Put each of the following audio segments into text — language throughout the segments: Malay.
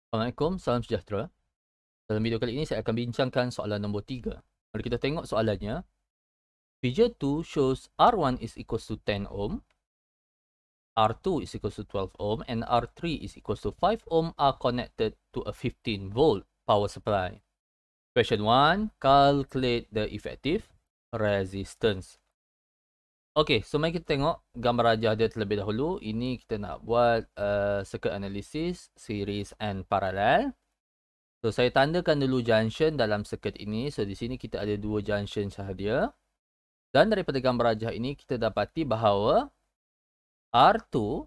Assalamualaikum, salam sejahtera. Dalam video kali ini saya akan bincangkan soalan nombor 3. Mari kita tengok soalannya. Figure 2 shows R1 is equals to 10 ohm, R2 is equals to 12 ohm, and R3 is equals to 5 ohm are connected to a 15 volt power supply. Question 1, calculate the effective resistance. Okey, so mari kita tengok gambar rajah dia terlebih dahulu. Ini kita nak buat circuit analysis, series and parallel. So, saya tandakan dulu junction dalam circuit ini. So, di sini kita ada dua junction sahaja. Dan daripada gambar rajah ini, kita dapati bahawa R2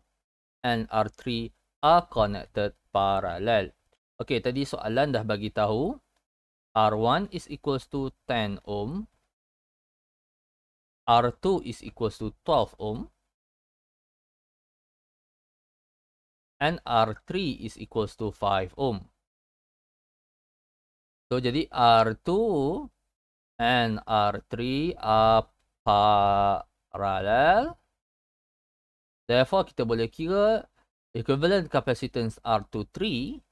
and R3 are connected parallel. Okey, tadi soalan dah bagi tahu R1 is equals to 10 ohm. R2 is equals to 12 ohm. And R3 is equals to 5 ohm. So, jadi R2 and R3 are parallel. Therefore, kita boleh kira equivalent capacitance R23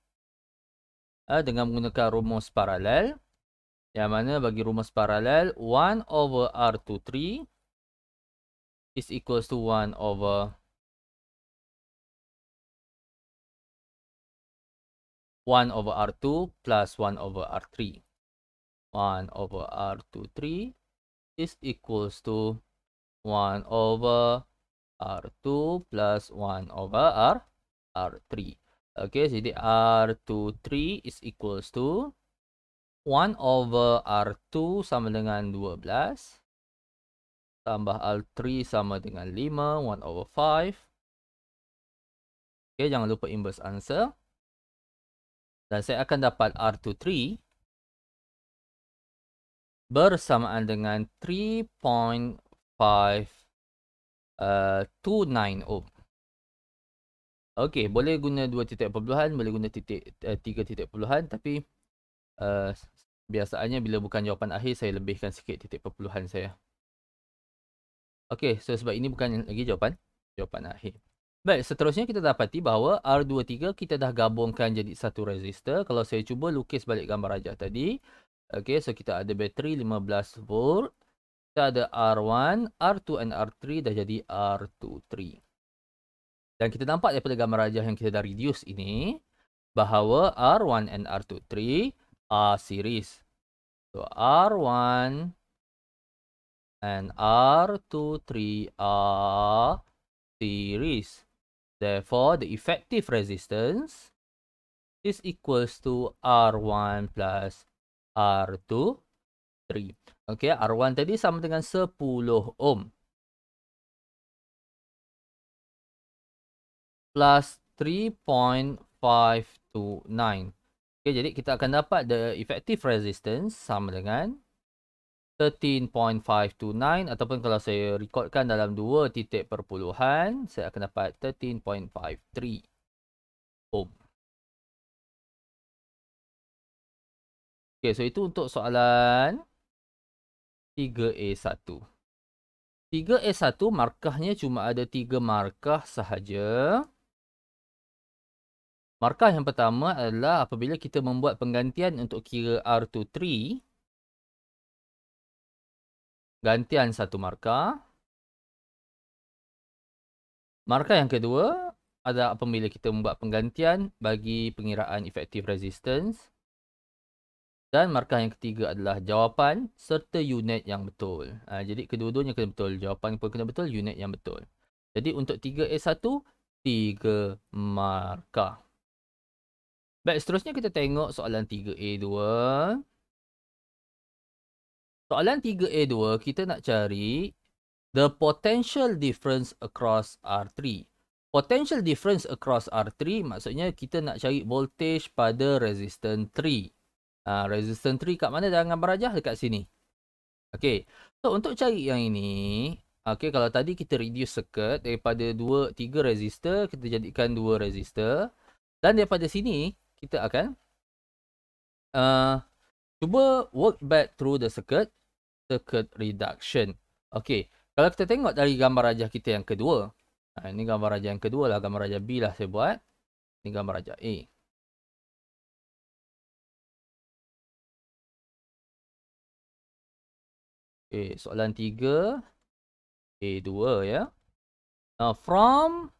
dengan menggunakan rumus paralel. Yang mana bagi rumus paralel, 1 over R23 is equals to 1 over R2 plus 1 over R3. 1 over R23 is equals to 1 over R2 plus 1 over R3. Okay, jadi R23 is equals to 1 over R2 sama dengan 12. Tambah R3 sama dengan 5. 1 over 5. Okay, jangan lupa inverse answer. Dan saya akan dapat R23 bersamaan dengan 3.529 ohm. Okey, boleh guna 2 titik perpuluhan, boleh guna 3 titik perpuluhan, tapi biasaannya bila bukan jawapan akhir, saya lebihkan sikit titik perpuluhan saya. Okey, so sebab ini bukan lagi jawapan akhir. Baik, seterusnya kita dapati bahawa R23 kita dah gabungkan jadi satu resistor. Kalau saya cuba lukis balik gambar rajah tadi. Okey, so kita ada bateri 15 volt. Kita ada R1, R2 and R3 dah jadi R23. Dan kita nampak daripada gambar rajah yang kita dah reduce ini, bahawa R1 and R23 are series. So, R1 and R23 are series. Therefore, the effective resistance is equals to R1 plus R23. Okay, R1 tadi sama dengan 10 ohm. Plus 3.529. Okay, jadi kita akan dapat the effective resistance sama dengan 13.529 ataupun kalau saya recordkan dalam 2 titik perpuluhan, saya akan dapat 13.53 ohm. Okay, so itu untuk soalan 3A1. 3A1 markahnya cuma ada 3 markah sahaja. Markah yang pertama adalah apabila kita membuat penggantian untuk kira R23. Gantian satu markah. Markah yang kedua adalah apabila kita membuat penggantian bagi pengiraan effective resistance. Dan markah yang ketiga adalah jawapan serta unit yang betul. Jadi kedua-duanya kena betul. Jawapan pun kena betul, unit yang betul. Jadi untuk 3A1, 3 markah. Baik, seterusnya kita tengok soalan 3A2. Soalan 3A2, kita nak cari the potential difference across R3. Potential difference across R3 maksudnya kita nak cari voltage pada resistance 3. Resistance 3 kat mana dalam gambar rajah? Dekat sini. Okey. So, untuk cari yang ini, okey, kalau tadi kita reduce circuit daripada 3 resistor, kita jadikan 2 resistor. Dan daripada sini, kita akan cuba work back through the circuit reduction. Okey, kalau kita tengok dari gambar rajah kita yang kedua. Ini gambar rajah yang kedua lah, gambar rajah B lah saya buat. Ini gambar rajah A. Okay, soalan 3. A2 ya. Now, from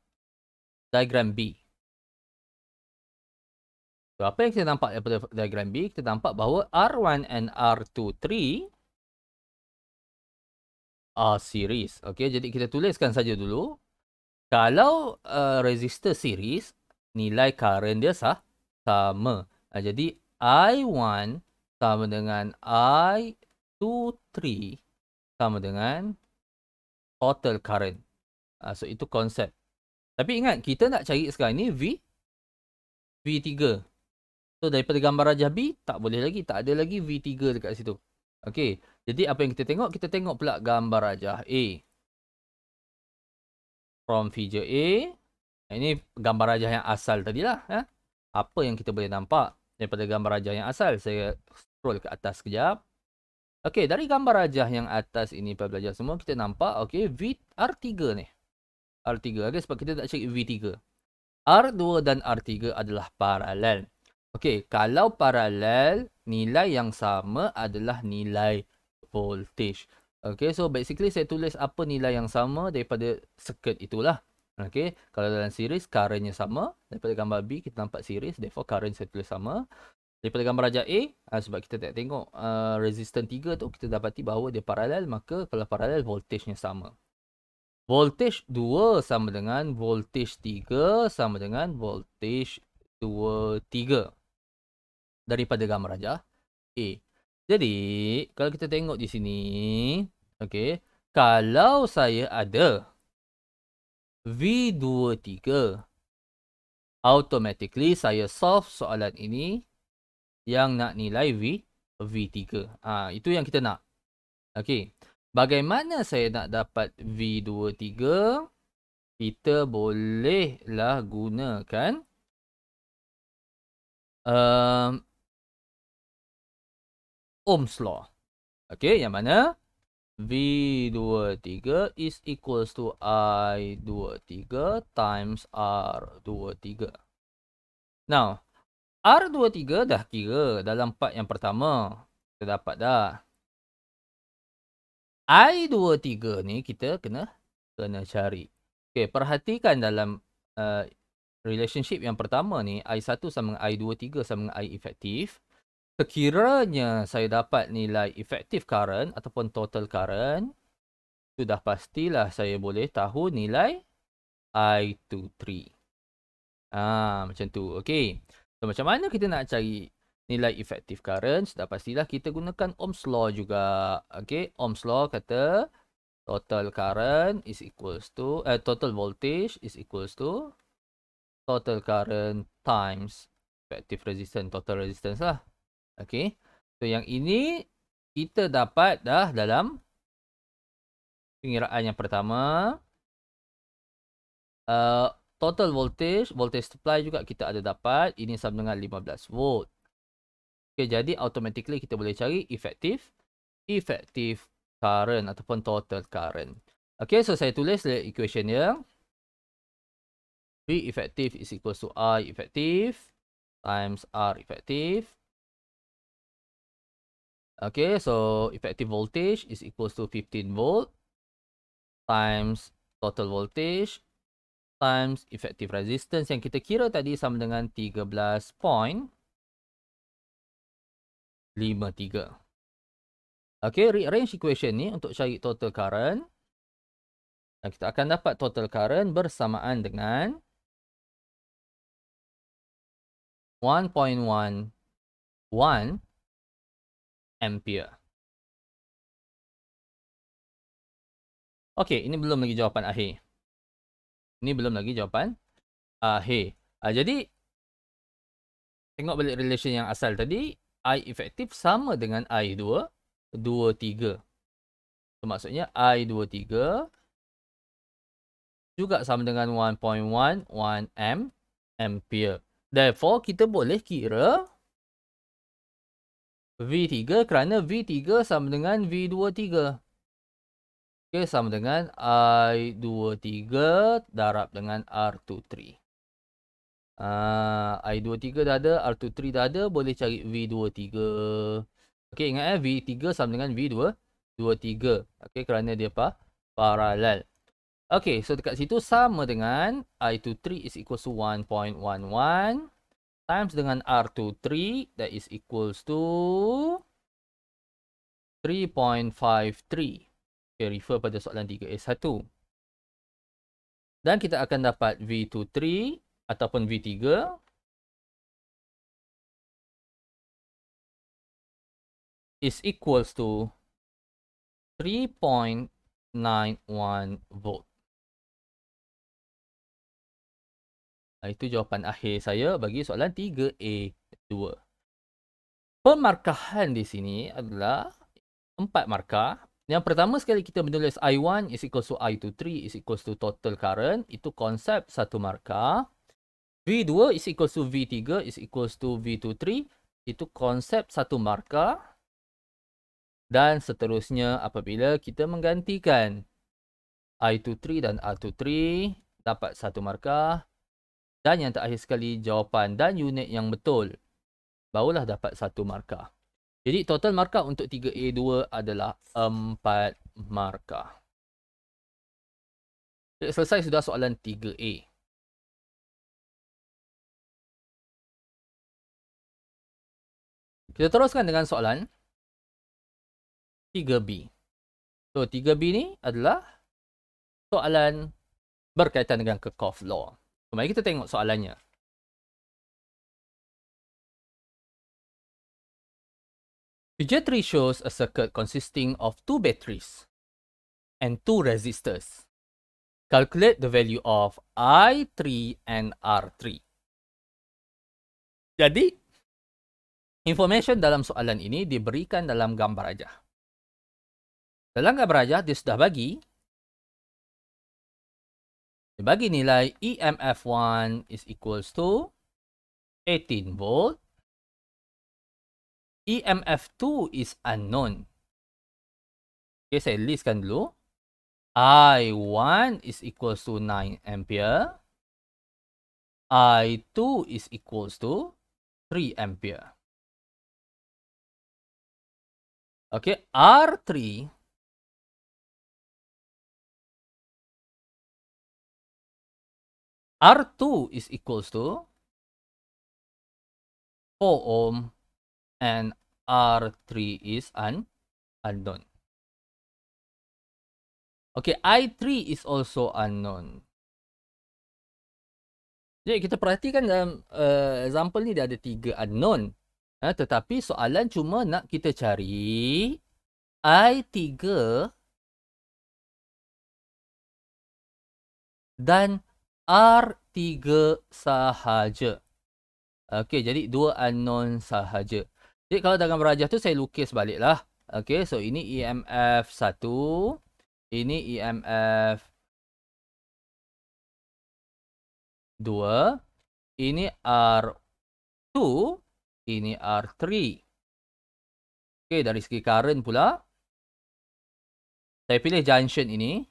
diagram B. So, apa yang kita nampak daripada diagram B? Kita nampak bahawa R1 and R23 are series. Okay, jadi kita tuliskan saja dulu. Kalau resistor series, nilai current dia sama. Jadi I1 sama dengan I23 sama dengan total current. So, itu konsep. Tapi ingat, kita nak cari sekarang ni V3. So, daripada gambar rajah B, tak boleh lagi. Tak ada lagi V3 dekat situ. Okey. Jadi, apa yang kita tengok? Kita tengok pula gambar rajah A. From figure A. Ini gambar rajah yang asal tadilah. Apa yang kita boleh nampak daripada gambar rajah yang asal? Saya scroll ke atas sekejap. Okey, dari gambar rajah yang atas ini, para pelajar semua, kita nampak, okey, R3 ni. R3. Okay, sebab kita tak cari V3. R2 dan R3 adalah paralel. Okey, kalau paralel, nilai yang sama adalah nilai voltage. Okey, so basically saya tulis apa nilai yang sama daripada circuit itulah. Okey, kalau dalam series, currentnya sama. Daripada gambar B, kita nampak series. Therefore, current saya tulis sama. Daripada gambar rajah A, sebab kita tak tengok resistance 3 tu, kita dapati bahawa dia paralel. Maka kalau paralel, voltagenya sama. Voltage 2 sama dengan voltage 3 sama dengan voltage 3 daripada gambar rajah A. Jadi, kalau kita tengok di sini, okey, kalau saya ada V23, automatically saya solve soalan ini yang nak nilai V3. Itu yang kita nak. Okey. Bagaimana saya nak dapat V23? Kita bolehlah gunakan Ohm's Law. Okey, yang mana? V23 is equals to I23 times R23. Now, R23 dah kira dalam part yang pertama. Kita dapat dah. I23 ni kita kena cari. Okey, perhatikan dalam relationship yang pertama ni, I1 sama dengan I23 sama dengan I efektif. Sekiranya saya dapat nilai effective current ataupun total current, sudah pastilah saya boleh tahu nilai I23. Macam tu. Okey. So, macam mana kita nak cari nilai effective current? Sudah pastilah kita gunakan Ohm's Law juga. Okey, Ohm's Law kata total current is equals to total voltage is equals to total current times effective resistance, total resistance lah. Okey. So, yang ini kita dapat dah dalam pengiraan yang pertama. Total voltage supply juga kita ada dapat. Ini sama dengan 15 volt. Okay, jadi automatically kita boleh cari effective current ataupun total current. Okay, so saya tulis equation dia. V effective is equals to I effective times R effective. Okay, so effective voltage is equals to 15 volt times total voltage times effective resistance yang kita kira tadi sama dengan 13.53. Okay, rearrange equation ni untuk cari total current. Dan kita akan dapat total current bersamaan dengan 1.11 ampere. Okay, ini belum lagi jawapan akhir. Ini belum lagi jawapan akhir. Jadi, tengok balik relation yang asal tadi. I efektif sama dengan I23. So, maksudnya I23 juga sama dengan 1.11 ampere. Therefore, kita boleh kira V3 kerana V3 sama dengan V23. Okay, sama dengan I23 darab dengan R23. I23 dah ada, R23 dah ada, boleh cari V23. Okay, ingat V3 sama dengan V23. 2, 3. Okay, kerana dia paralel. Okay, so dekat situ sama dengan I23 is equals to 1.11 times dengan R23 that is equals to 3.53. Okay, refer pada soalan 3A1. Dan kita akan dapat V23 ataupun V3 is equals to 3.91 volt. Itu jawapan akhir saya bagi soalan 3A2. Pemarkahan di sini adalah 4 markah. Yang pertama sekali kita menulis I1 is equals to I23 is equals to total current. Itu konsep satu markah. V2 is equals to V3 is equals to V23. Itu konsep satu markah. Dan seterusnya apabila kita menggantikan I23 dan R23 dapat satu markah. Dan yang terakhir sekali jawapan dan unit yang betul. Barulah dapat satu markah. Jadi total markah untuk 3A2 adalah 4 markah. Selesai sudah soalan 3A. Kita teruskan dengan soalan 3B. So 3B ni adalah soalan berkaitan dengan Kirchhoff law. So, mari kita tengok soalannya. Figure 3 shows a circuit consisting of 2 batteries and 2 resistors. Calculate the value of I3 and R3. Jadi, information dalam soalan ini diberikan dalam gambar aja. Dalam gambar aja, dia sudah bagi nilai EMF1 is equals to 18 volt. EMF2 is unknown. Okay, saya listkan dulu. I1 is equals to 9 ampere. I2 is equals to 3 ampere. Okay, R3 R2 is equals to 4 ohm and R3 is unknown. Okay, I3 is also unknown. Jadi kita perhatikan dalam example ni dia ada 3 unknown. Tetapi soalan cuma nak kita cari I3 dan R3 sahaja. Okey, jadi 2 unknown sahaja. Jadi kalau dalam rajah tu saya lukis baliklah. Okey, so ini EMF 1, ini EMF 2, ini R2, ini R3. Okey, dari segi current pula saya pilih junction ini.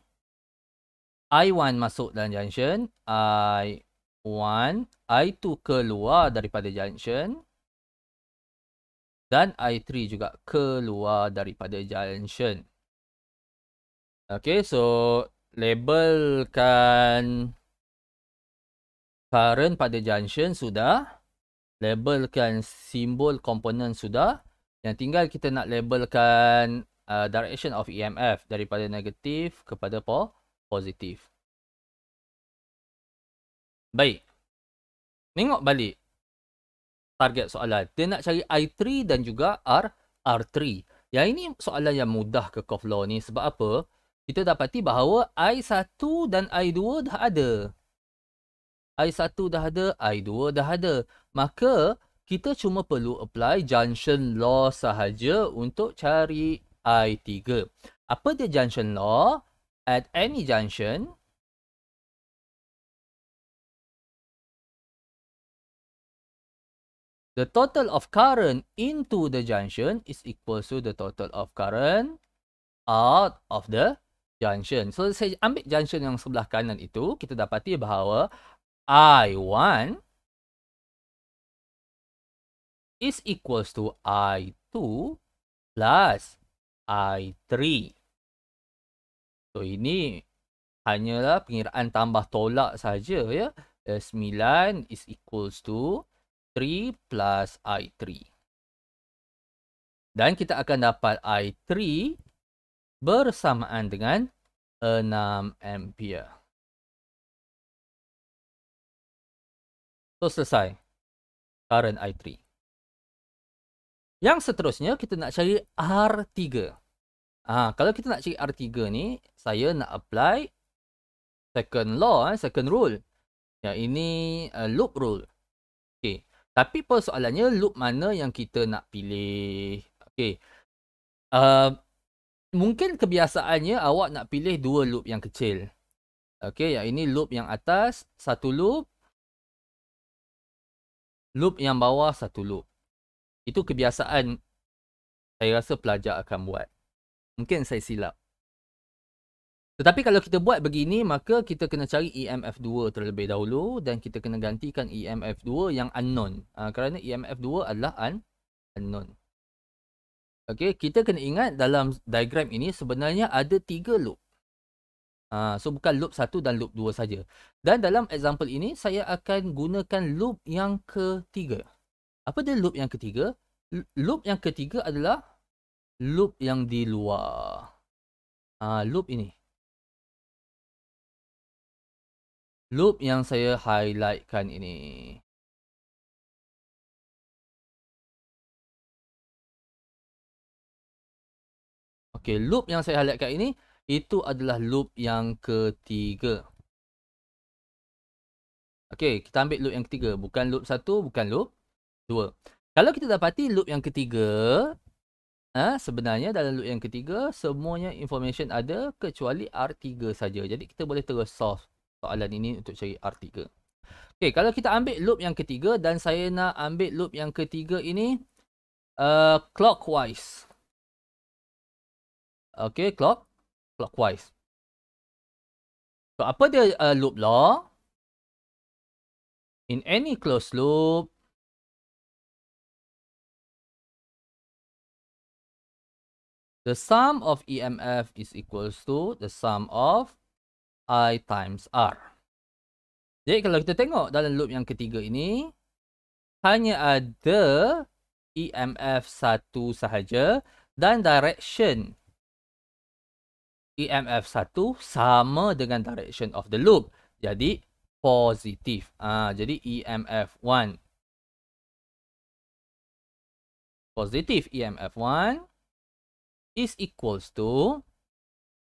I1 masuk dalam junction, I1, I2 keluar daripada junction dan I3 juga keluar daripada junction. Okay, so labelkan current pada junction sudah, labelkan simbol komponen sudah, yang tinggal kita nak labelkan direction of EMF daripada negatif kepada positif. Baik. Tengok balik target soalan. Dia nak cari I3 dan juga R3. Yang ini soalan yang mudah Kirchhoff law ni. Sebab apa? Kita dapati bahawa I1 dan I2 dah ada. I1 dah ada, I2 dah ada. Maka kita cuma perlu apply junction law sahaja untuk cari I3. Apa dia junction law? At any junction, the total of current into the junction is equal to the total of current out of the junction. So, saya ambil junction yang sebelah kanan itu, kita dapati bahawa I1 is equal to I2 plus I3. So ini hanyalah pengiraan tambah tolak saja ya. 9 is equals to 3 plus I3. Dan kita akan dapat I3 bersamaan dengan 6 ampere. So selesai current I3. Yang seterusnya kita nak cari R3. Kalau kita nak cari R3 ni, saya nak apply second law, second rule. Yang ini loop rule. Okay. Tapi persoalannya loop mana yang kita nak pilih. Okay. Mungkin kebiasaannya awak nak pilih dua loop yang kecil. Okay. Yang ini loop yang atas, satu loop. Loop yang bawah, satu loop. Itu kebiasaan saya rasa pelajar akan buat. Mungkin saya silap. Tetapi kalau kita buat begini, maka kita kena cari EMF2 terlebih dahulu dan kita kena gantikan EMF2 yang unknown. Kerana EMF2 adalah unknown. Okay, kita kena ingat dalam diagram ini sebenarnya ada 3 loop. So bukan loop 1 dan loop 2 saja. Dan dalam example ini, saya akan gunakan loop yang ketiga. Apa dia loop yang ketiga? Loop yang ketiga adalah loop yang di luar. Loop ini. Loop yang saya highlightkan ini. Okey, loop yang saya highlightkan ini, itu adalah loop yang ketiga. Okey, kita ambil loop yang ketiga. Bukan loop 1, bukan loop 2. Kalau kita dapati loop yang ketiga, sebenarnya dalam loop yang ketiga, semuanya information ada kecuali R3 saja. Jadi kita boleh terus solve soalan ini untuk cari R3. Okey, kalau kita ambil loop yang ketiga dan saya nak ambil loop yang ketiga ini clockwise. Okey, clockwise. So apa dia loop law? In any closed loop, the sum of EMF is equals to the sum of I times R. Jadi kalau kita tengok dalam loop yang ketiga ini, hanya ada EMF 1 sahaja dan direction EMF 1 sama dengan direction of the loop. Jadi positif. Jadi EMF 1. Positif EMF 1 is equals to.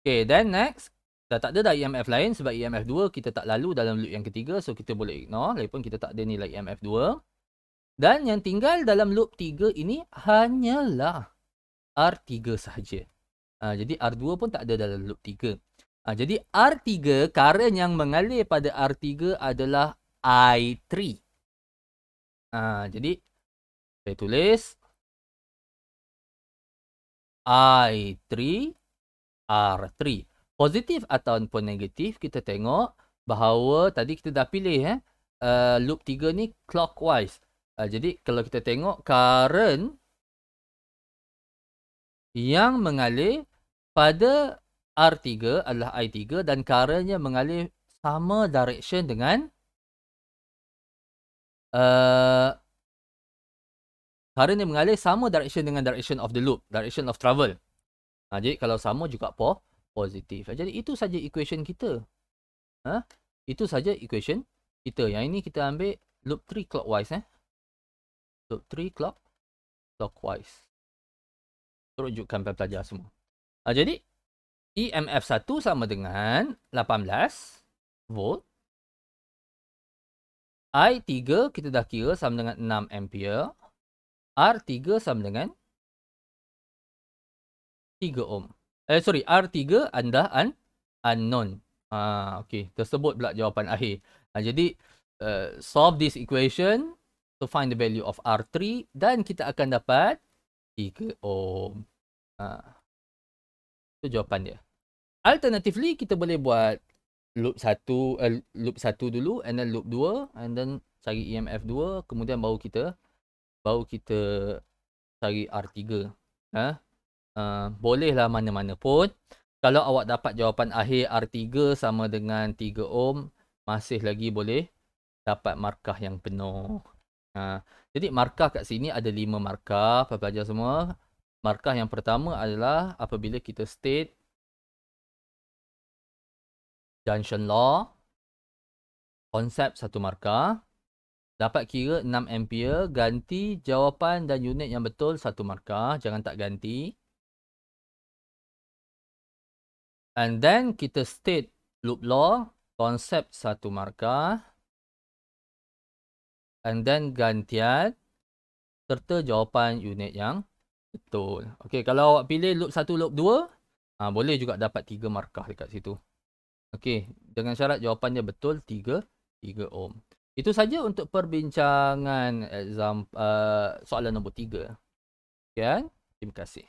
Okay, then next. Dah tak ada dah EMF lain sebab EMF 2 kita tak lalu dalam loop yang ketiga. So kita boleh ignore. Lagipun kita tak ada nilai EMF 2. Dan yang tinggal dalam loop 3 ini hanyalah R3 sahaja. Jadi R2 pun tak ada dalam loop 3. Jadi R3, current yang mengalir pada R3 adalah I3. Jadi saya tulis I3 R3. Positif ataupun negatif, kita tengok bahawa tadi kita dah pilih loop 3 ni clockwise. Jadi kalau kita tengok current yang mengalir pada R3 adalah I3 dan currentnya mengalir sama direction dengan current yang mengalir sama direction dengan direction of the loop, direction of travel. Jadi kalau sama juga positif. Jadi itu saja equation kita. Itu saja equation kita. Yang ini kita ambil loop 3 clockwise. Loop 3 clockwise. Tunjukkan pelajar semua. Jadi EMF 1 sama dengan 18 volt. I3 kita dah kira sama dengan 6 ampere. R3 sama dengan 3 ohm. R3 anda unknown. Okey, tersebut pula jawapan akhir. Jadi solve this equation to find the value of R3 dan kita akan dapat 3 ohm. Itu jawapan dia. Alternatively, kita boleh buat loop 1 dulu and then loop 2 and then cari EMF 2, kemudian baru kita cari R3. Bolehlah mana-mana pun. Kalau awak dapat jawapan akhir R3 sama dengan 3 ohm, masih lagi boleh dapat markah yang penuh. Jadi markah kat sini ada 5 markah, pelajar semua. Markah yang pertama adalah apabila kita state junction law, konsep 1 markah. Dapat kira 6 ampere, ganti jawapan dan unit yang betul 1 markah, jangan tak ganti. And then kita state loop law, konsep 1 markah. And then gantian serta jawapan unit yang betul. Okey, kalau awak pilih loop 1, loop 2, boleh juga dapat 3 markah dekat situ. Okey, dengan syarat jawapannya betul 3 ohm. Itu saja untuk perbincangan soalan nombor 3. Sekian, terima kasih.